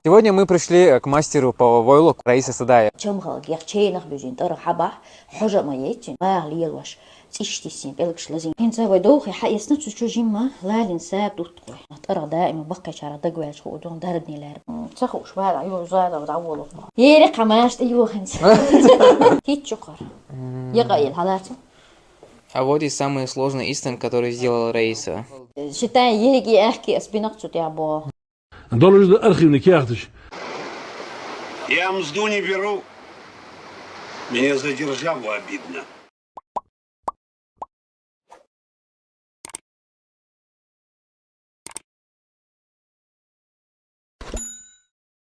Сегодня мы пришли к мастеру по войлу Раисе Садаевой. تشتيسين بلكش لازم إنت ودوخي حيسنا تشوجيما لا لنساب دوتقوي نتقرا دائما بقى شعر دقوا شخودون دردني لار تخوش بهذا أيوة زاد وتعوض يرق ماشت أيوة خنس هيك شكر يقايل هذاته. А вот и самые сложные истины, которые сделала Раиса. Считай, еги ахки аспинакцу тябо. Доллар архивный киахтыш. Я мзду не беру. Мне за державу обидно.